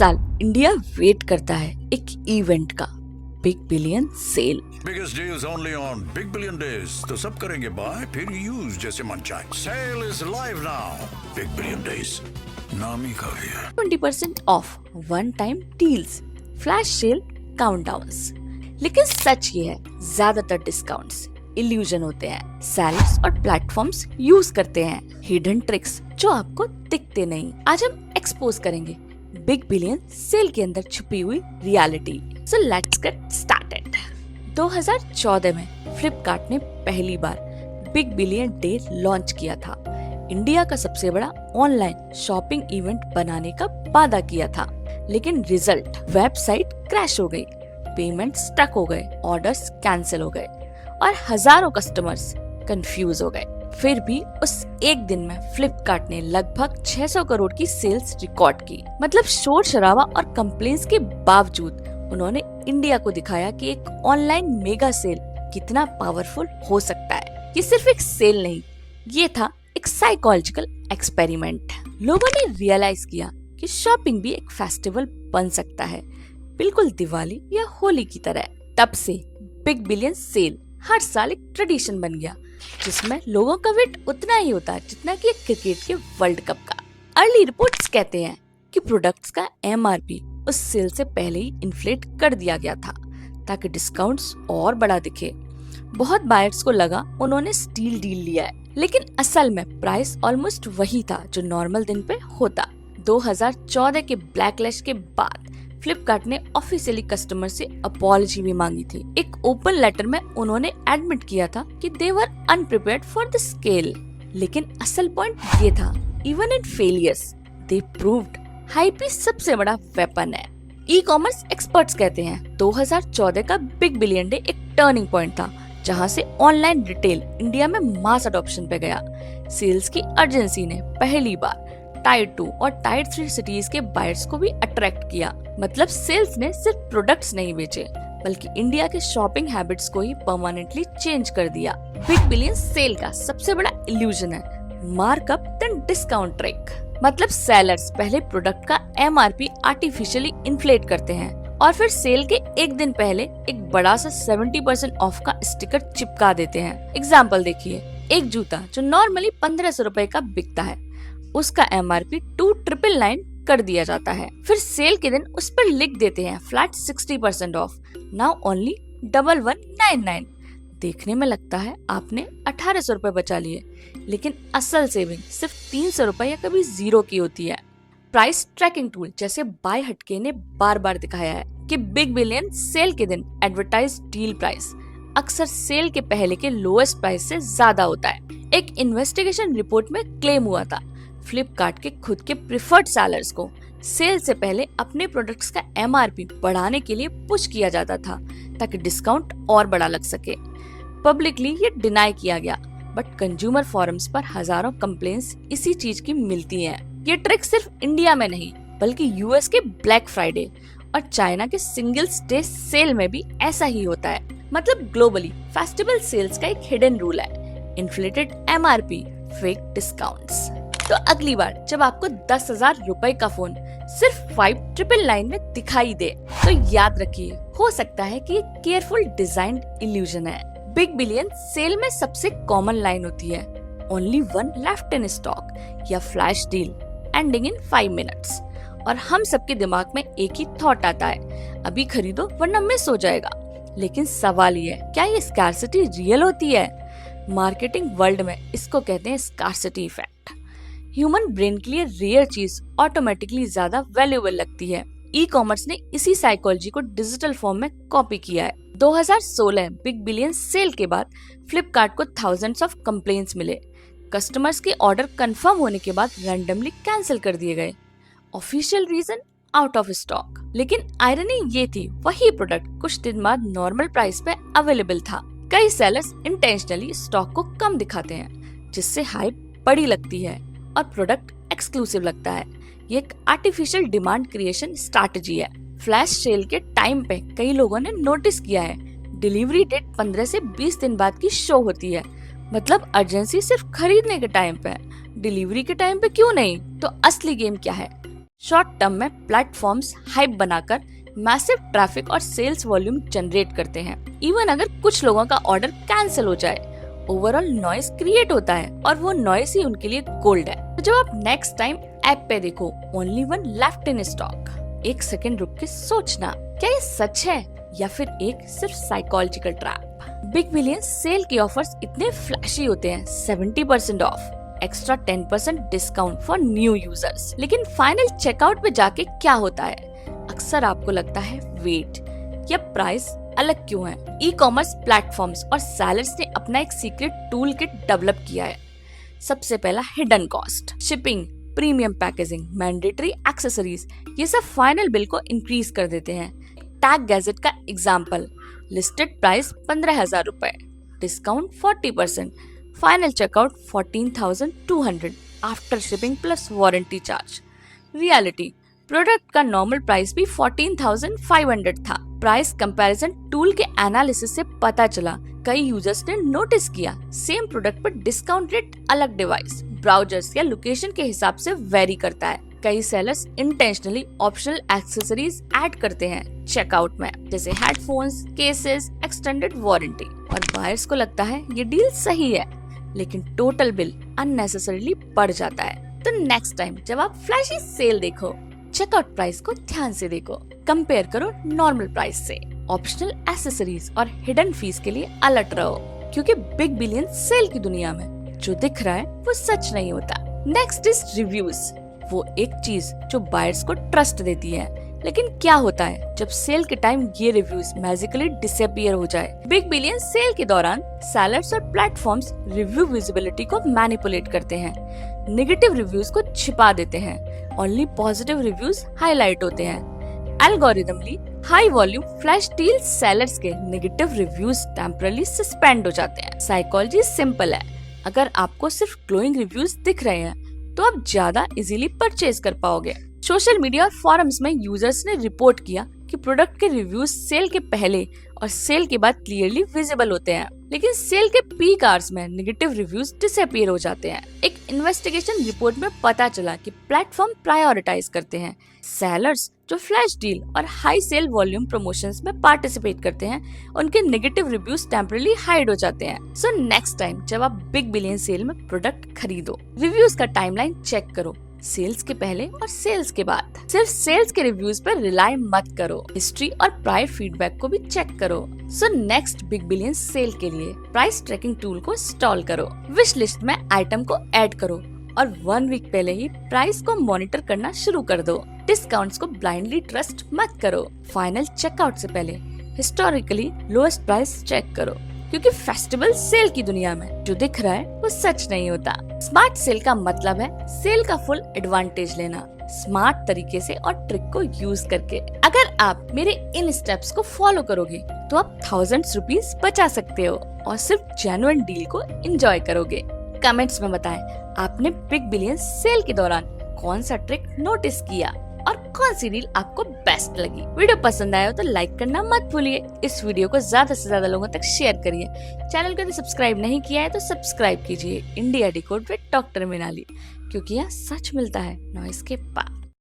साल India wait करता है एक इवेंट का, big billion sale. Biggest deals only on big billion days, तो सब करेंगे बाय फिर यूज जैसे मन चाहे। Sale is live now, big billion days नाम ही काफी है। 20% off, one time deals, flash sale, countdowns. लेकिन सच ये है, ज्यादातर डिस्काउंट्स इल्यूजन होते हैं। सेलर्स और प्लेटफॉर्म्स यूज करते हैं हिडन ट्रिक्स जो आपको दिखते नहीं। आज हम एक्सपोज करेंगे बिग बिलियन सेल के अंदर छुपी हुई reality. So let's get started. 2014 में फ्लिपकार्ट ने पहली बार बिग बिलियन डे लॉन्च किया था। इंडिया का सबसे बड़ा ऑनलाइन शॉपिंग इवेंट बनाने का वादा किया था, लेकिन रिजल्ट, वेबसाइट क्रैश हो गई, पेमेंट स्टक हो गए, ऑर्डर्स कैंसिल हो गए और हजारों कस्टमर्स कंफ्यूज हो गए। फिर भी उस एक दिन में फ्लिपकार्ट ने लगभग 600 करोड़ की सेल्स रिकॉर्ड की। मतलब शोर शराबा और कंप्लेंट्स के बावजूद उन्होंने इंडिया को दिखाया कि एक ऑनलाइन मेगा सेल कितना पावरफुल हो सकता है। ये सिर्फ एक सेल नहीं, ये था एक साइकोलॉजिकल एक्सपेरिमेंट। लोगों ने रियलाइज किया कि शॉपिंग भी एक फेस्टिवल बन सकता है, बिल्कुल दिवाली या होली की तरह। तब से बिग बिलियन सेल हर साल एक ट्रेडिशन बन गया, जिसमें लोगों का वेट उतना ही होता है जितना कि क्रिकेट के वर्ल्ड कप का। अर्ली रिपोर्ट्स कहते हैं कि प्रोडक्ट्स का एमआरपी उस सेल से पहले ही इन्फ्लेट कर दिया गया था ताकि डिस्काउंट्स और बड़ा दिखे। बहुत बायर्स को लगा उन्होंने स्टील डील लिया है, लेकिन असल में प्राइस ऑलमोस्ट वही था जो नॉर्मल दिन पे होता। 2014 के ब्लैकलिस्ट के बाद फ्लिपकार्ट ने ऑफिशियली कस्टमर से अपॉलजी भी मांगी थी। एक ओपन लेटर में उन्होंने एडमिट किया था कि they were unprepared for the scale. लेकिन असल पॉइंट ये था, even in failures they proved hype ही सबसे बड़ा वेपन है। ई कॉमर्स एक्सपर्ट्स कहते हैं 2014 का बिग बिलियन डे एक टर्निंग पॉइंट था, जहां से ऑनलाइन रिटेल इंडिया में मास अडॉप्शन पे गया। सेल्स की अर्जेंसी ने पहली बार टायर 2 और टायर 3 सिटीज के बायर्स को भी अट्रैक्ट किया। मतलब सेल्स ने सिर्फ प्रोडक्ट्स नहीं बेचे, बल्कि इंडिया के शॉपिंग हैबिट्स को ही परमानेंटली चेंज कर दिया। बिग बिलियन सेल का सबसे बड़ा इल्यूजन है मार्कअप देन डिस्काउंट ट्रिक। मतलब सेलर्स पहले प्रोडक्ट का एमआरपी आर्टिफिशियली इन्फ्लेट करते हैं और फिर सेल के एक दिन पहले एक बड़ा सा 70% ऑफ का स्टिकर चिपका देते हैं। एग्जाम्पल देखिए, एक जूता जो नॉर्मली 1500 रुपए का बिकता है, उसका एमआरपी 2999 कर दिया जाता है। फिर सेल के दिन उस पर लिख देते हैं फ्लैट 60% ऑफ, नाउ ओनली 1199। देखने में लगता है आपने 1800 रुपए बचा लिए, लेकिन असल सेविंग सिर्फ 300 रुपए या कभी 0 की होती है। प्राइस ट्रैकिंग टूल जैसे बाय हटके ने बार बार दिखाया है कि बिग बिलियन सेल के दिन एडवर्टाइज डील प्राइस अक्सर सेल के पहले के लोएस्ट प्राइस से ज्यादा होता है। एक इन्वेस्टिगेशन रिपोर्ट में क्लेम हुआ था फ्लिपकार्ट के खुद के प्रिफर्ड सेलर्स को सेल से पहले अपने प्रोडक्ट्स का एमआरपी बढ़ाने के लिए पुश किया जाता था ताकि डिस्काउंट और बड़ा लग सके। पब्लिकली ये डिनाई किया गया, बट कंज्यूमर फोरम्स पर हजारों कंप्लेंट्स इसी चीज की मिलती हैं। ये ट्रिक सिर्फ इंडिया में नहीं, बल्कि यूएस के ब्लैक फ्राइडे और चाइना के सिंगल्स डे सेल में भी ऐसा ही होता है। मतलब ग्लोबली फेस्टिवल सेल्स का एक हिडन रूल है, इन्फ्लेटेड एमआरपी, फेक डिस्काउंट्स। तो अगली बार जब आपको 10,000 रुपए का फोन सिर्फ 5999 में दिखाई दे, तो याद रखिए, हो सकता है कि केयरफुल डिजाइन इल्यूजन है। बिग बिलियन सेल में सबसे कॉमन लाइन होती है only one left in stock या flash deal ending in 5 minutes. और हम सबके दिमाग में एक ही थॉट आता है, अभी खरीदो वरना मिस हो जाएगा। लेकिन सवाल ये है, क्या ये स्कार्सिटी रियल होती है? मार्केटिंग वर्ल्ड में इसको कहते हैं स्कार्सिटी इफेक्ट। ह्यूमन ब्रेन के लिए रेयर चीज ऑटोमेटिकली ज्यादा वैल्यूएबल लगती है। ई कॉमर्स ने इसी साइकोलॉजी को डिजिटल फॉर्म में कॉपी किया है। 2016 बिग बिलियन सेल के बाद फ्लिपकार्ट को थाउजेंड्स ऑफ कंप्लेंट्स मिले। कस्टमर्स के ऑर्डर कंफर्म होने के बाद रैंडमली कैंसिल कर दिए गए। Official reason out of stock. लेकिन आयरनी ये थी, वही प्रोडक्ट कुछ दिन बाद नॉर्मल प्राइस पे अवेलेबल था। कई सेलर्स इंटेंशनली स्टॉक को कम दिखाते हैं, जिससे हाइप बड़ी लगती है और प्रोडक्ट एक्सक्लूसिव लगता है। ये एक आर्टिफिशियल डिमांड क्रिएशन स्ट्रैटेजी है। फ्लैश सेल के टाइम पे कई लोगों ने नोटिस किया है, डिलीवरी डेट 15 से 20 दिन बाद की शो होती है। मतलब अर्जेंसी सिर्फ खरीदने के टाइम पे है, डिलीवरी के टाइम पे क्यों नहीं? तो असली गेम क्या है? शॉर्ट टर्म में प्लेटफॉर्म्स हाइप बनाकर मैसिव ट्रैफिक और सेल्स वॉल्यूम जनरेट करते हैं। इवन अगर कुछ लोगों का ऑर्डर कैंसिल हो जाए, ओवरऑल नॉइस क्रिएट होता है और वो नॉइस ही उनके लिए गोल्ड है। तो जब आप नेक्स्ट टाइम ऐप पे देखो only one left in stock, एक सेकंड रुक के सोचना, क्या ये सच है या फिर एक सिर्फ psychological trap. Big billion cell के ऑफर्स इतने फ्लैशी होते हैं, 70% of, extra 10% discount for new users, लेकिन फाइनल चेकआउट पे जाके क्या होता है? अक्सर आपको लगता है वेट, या प्राइस अलग क्यों है? ई कॉमर्स प्लेटफॉर्म्स और सेलर्स ने अपना एक सीक्रेट टूल किट डेवलप किया है। सबसे पहला hidden cost, shipping, premium packaging, mandatory accessories, ये सब फाइनल बिल को इंक्रीज कर देते हैं। टैग गैजेट का एग्जाम्पल, लिस्टेड प्राइस 15,000 रुपए, discount 40%, final checkout 14,200 after shipping plus warranty charge. Reality, product का नॉर्मल प्राइस भी 14,500 था। प्राइस कंपैरिजन टूल के एनालिसिस से पता चला, कई यूजर्स ने नोटिस किया सेम प्रोडक्ट पर डिस्काउंट रेट अलग डिवाइस, ब्राउजर्स या लोकेशन के हिसाब से वेरी करता है। कई sellers intentionally optional accessories add करते हैं चेकआउट में, जैसे हेडफोन्स, केसेस, एक्सटेंडेड वारंटी, और बायर्स को लगता है ये डील सही है, लेकिन टोटल बिल अननेसेसरीली बढ़ जाता है। तो नेक्स्ट टाइम जब आप फ्लैशी सेल देखो, चेकआउट प्राइस को ध्यान से देखो, कंपेयर करो नॉर्मल प्राइस से। ऑप्शनल एक्सेसरीज और हिडन फीस के लिए अलर्ट रहो, क्योंकि बिग बिलियन सेल की दुनिया में जो दिख रहा है वो सच नहीं होता। नेक्स्ट इज रिव्यूज, वो एक चीज जो बायर्स को ट्रस्ट देती है, लेकिन क्या होता है जब सेल के टाइम ये रिव्यूज मैजिकली डिसअपीयर हो जाए? बिग बिलियन सेल के दौरान सेलर्स और प्लेटफॉर्म्स रिव्यू विजिबिलिटी को मैनिपुलेट करते हैं, नेगेटिव रिव्यूज को छिपा देते हैं, ओनली पॉजिटिव रिव्यूज हाईलाइट होते हैं। Algorithmically high volume flash deal sellers के नेगेटिव रिव्यूज टेम्परली सस्पेंड हो जाते हैं। साइकोलॉजी सिंपल है, अगर आपको सिर्फ ग्लोइंग रिव्यूज दिख रहे हैं तो आप ज्यादा इजीली परचेज कर पाओगे। सोशल मीडिया और फोरम्स में यूजर्स ने रिपोर्ट किया कि प्रोडक्ट के रिव्यूज सेल के पहले और सेल के बाद क्लियरली विजिबल होते हैं, लेकिन सेल के पीक आवर्स में नेगेटिव रिव्यूज डिसअपीयर हो जाते हैं। एक इन्वेस्टिगेशन रिपोर्ट में पता चला कि प्लेटफॉर्म प्रायोरिटाइज करते हैं सेलर्स जो फ्लैश डील और हाई सेल वॉल्यूम प्रमोशंस में पार्टिसिपेट करते हैं, उनके नेगेटिव रिव्यूज टेम्परली हाइड हो जाते हैं। सो नेक्स्ट टाइम जब आप बिग बिलियन सेल में प्रोडक्ट खरीदो, रिव्यूज का टाइमलाइन चेक करो, सेल्स के पहले और सेल्स के बाद। सिर्फ सेल्स के रिव्यूज पर रिलाई मत करो, हिस्ट्री और प्रायर फीडबैक को भी चेक करो। So next big billion cell के लिए प्राइस ट्रैकिंग टूल को इंस्टॉल करो, विश लिस्ट में आइटम को ऐड करो और 1 वीक पहले ही प्राइस को मॉनिटर करना शुरू कर दो। डिस्काउंट्स को ब्लाइंडली ट्रस्ट मत करो। फाइनल चेकआउट से पहले हिस्टोरिकली लोएस्ट प्राइस चेक करो, क्योंकि फेस्टिवल सेल की दुनिया में जो दिख रहा है वो सच नहीं होता। स्मार्ट सेल का मतलब है सेल का फुल एडवांटेज लेना, स्मार्ट तरीके से और ट्रिक को यूज करके। अगर आप मेरे इन स्टेप्स को फॉलो करोगे तो आप थाउजेंड्स रुपीस बचा सकते हो और सिर्फ जेन्युइन डील को एंजॉय करोगे। कमेंट्स में बताएं आपने बिग बिलियन सेल के दौरान कौन सा ट्रिक नोटिस किया और कौन सी डील आपको बेस्ट लगी। वीडियो पसंद आया हो तो लाइक करना मत भूलिए। इस वीडियो को ज्यादा से ज्यादा लोगों तक शेयर करिए। चैनल को यदि सब्सक्राइब नहीं किया है तो सब्सक्राइब कीजिए इंडिया डिकोड विद डॉक्टर मिनाली, क्योंकि यहाँ सच मिलता है नॉइस के पास।